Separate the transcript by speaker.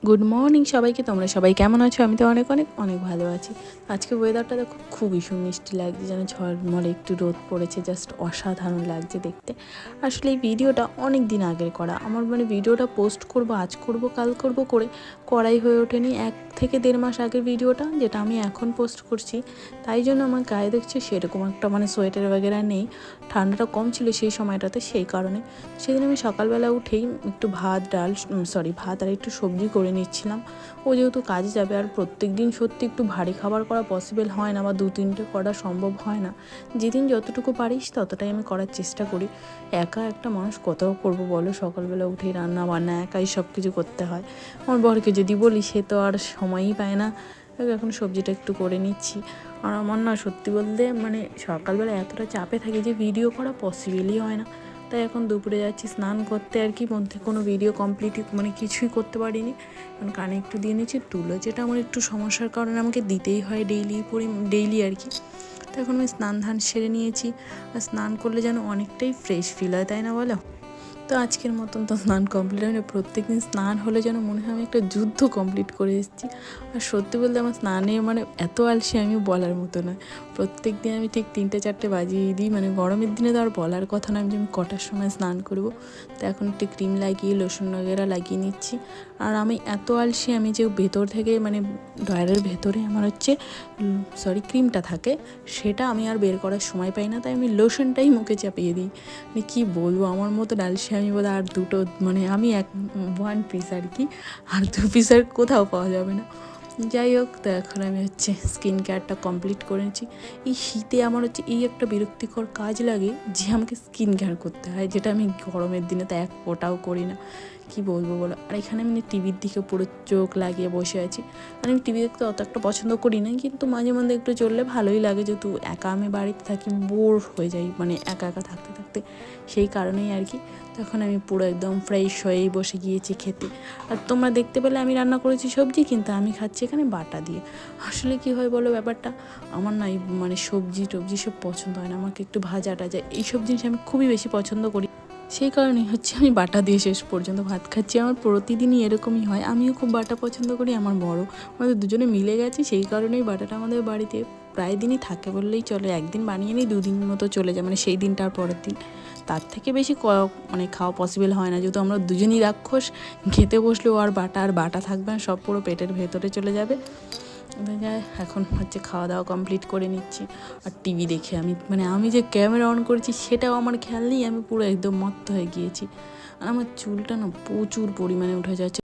Speaker 1: Good morning সবাইকে। তোমরা সবাই কেমন আছো? আমি তো অনেক অনেক অনেক ভালো আছি। আজকে ওয়েদারটা দেখো খুবই মিষ্টি লাগছে, যেন ঝলমলে একটু রোদ পড়েছে, জাস্ট অসাধারণ লাগছে দেখতে। আসলে এই ভিডিওটা অনেক দিন আগের করা, আমার ভিডিওটা পোস্ট করব, আজ করব, কাল করব করে করাই হয়ে ওঠেনি। 1 থেকে 1.5 মাস আগের ভিডিওটা, যেটা আমি এখন পোস্ট করছি। তাই জন্য আমার গায়ে দেখছে সেরকম একটা সোয়েটার বগেরা নেই, ঠান্ডাটা কম ছিল সেই সময়টাতে, সেই কারণে সেদিন আমি সকালবেলা উঠেই একটু ভাত আর একটু সবজি করে নিচ্ছিলাম। ও যেহেতু কাজে যাবে, আর প্রত্যেক দিন সত্যি একটু ভারী খাবার করা পসিবল হয় না, বা 2-3টে করা সম্ভব হয় না। যেদিন যতটুকু পারিস ততটাই আমি করার চেষ্টা করি। একা একটা মানুষ কত করবো বলো, সকালবেলা উঠেই রান্না বান্না একাই সব কিছু করতে হয়। আমার বরকে যদি বলি, সে তো আর সময়ই পায় না। এখন সবজিটা একটু করে নিচ্ছি। আর আমার না সত্যি বলতে সকালবেলা এতটা চাপে থাকি যে ভিডিও করা পসিবলই হয় না। তাই এখন দুপুরে যাচ্ছি স্নান করতে, আর কি মধ্যে কোনো ভিডিও কমপ্লিট কিছুই করতে পারিনি। এখন কানে একটু দিয়ে নিচ্ছি তুলো, যেটা আমার একটু সমস্যার কারণে আমাকে দিতেই হয় ডেইলি আর কি। তো এখন আমি স্নান ধান সেরে নিয়েছি। আর স্নান করলে যেন অনেকটাই ফ্রেশ ফিল হয়, তাই না বলো? তো আজকের মতন তো স্নান কমপ্লিট হয়নি। প্রত্যেক দিন স্নান হলে যেন মনে হয় আমি একটা যুদ্ধ কমপ্লিট করে এসেছি। আর সত্যি বলতে আমার স্নানে এত আলসি আমি বলার মতো নয়। প্রত্যেক দিন আমি ঠিক 3-4টে বাজিয়ে দিই। গরমের দিনে তো আর বলার কথা না যে আমি কটার সময় স্নান করব। তো এখন একটু ক্রিম লাগিয়ে লোশন वगैरह লাগিয়ে নিচ্ছি। আর আমি এত আলসি, আমি যে ভেতর থেকে ড্রয়ারের ভেতরে আমার ক্রিমটা থাকে, সেটা আমি আর বের করার সময় পাই না, তাই আমি লোশনটাই মুখে চাপিয়ে দিই। কি বলবো, আমার মতো ডালসি আমি বোধ আর দুটো আমি 1 পিস আর কি, আর 2 পিস আর কোথাও পাওয়া যাবে না। যাই হোক, তো এখন আমি স্কিন কেয়ারটা কমপ্লিট করেছি। এই শীতে আমার এই একটা বিরক্তিকর কাজ লাগে যে আমাকে স্কিন কেয়ার করতে হয়, যেটা আমি গরমের দিনে তো এক ফোঁটাও করি না। কি বলবো বলো। আর এখানে আমি টিভির দিকে পুরো চোখ লাগিয়ে বসে আছি। আর আমি টিভি দেখতে অত একটা পছন্দ করি না, কিন্তু মাঝে মধ্যে একটু চললে ভালোই লাগে, যেহেতু একা আমি বাড়িতে থাকি, বোর হয়ে যাই একা একা থাকতে থাকতে, সেই কারণেই আর কি। তখন আমি পুরো একদম ফ্রেশ হয়েই বসে গিয়েছি খেতে। আর তোমরা দেখতে পেলে আমি রান্না করেছি সবজি, কিন্তু আমি খাচ্ছি এখানে বাটা দিয়ে। আসলে কি হয় বলো ব্যাপারটা, আমার না সবজি টবজি সব পছন্দ হয় না, আমাকে একটু ভাজা টাজা এইসব জিনিস আমি খুবই বেশি পছন্দ করি। সেই কারণেই আমি বাটা দিয়ে শেষ পর্যন্ত ভাত খাচ্ছি। আমার প্রতিদিনই এরকমই হয়, আমিও খুব বাটা পছন্দ করি, আমার বড়, আমাদের দুজনে মিলে গেছি। সেই কারণেই বাটাটা আমাদের বাড়িতে প্রায় দিনই থাকে বললেই চলে। একদিন বানিয়ে নিই, 2 দিন মতো চলে যায়, সেই দিনটা আর পরের দিন। তার থেকে বেশি খাওয়া পসিবল হয় না, যেহেতু আমরা দুজনই রাক্ষস। খেতে বসলেও আর বাটা থাকবে না, সব পুরো পেটের ভেতরে চলে যাবে। এখন খাওয়া দাওয়া কমপ্লিট করে নিচ্ছি। আর টিভি দেখে আমি যে ক্যামেরা অন করেছি সেটাও আমার খেয়াল নেই, আমি পুরো একদম মত্ত হয়ে গিয়েছি। আর আমার চুলটা না প্রচুর পরিমাণে উঠে যাচ্ছে।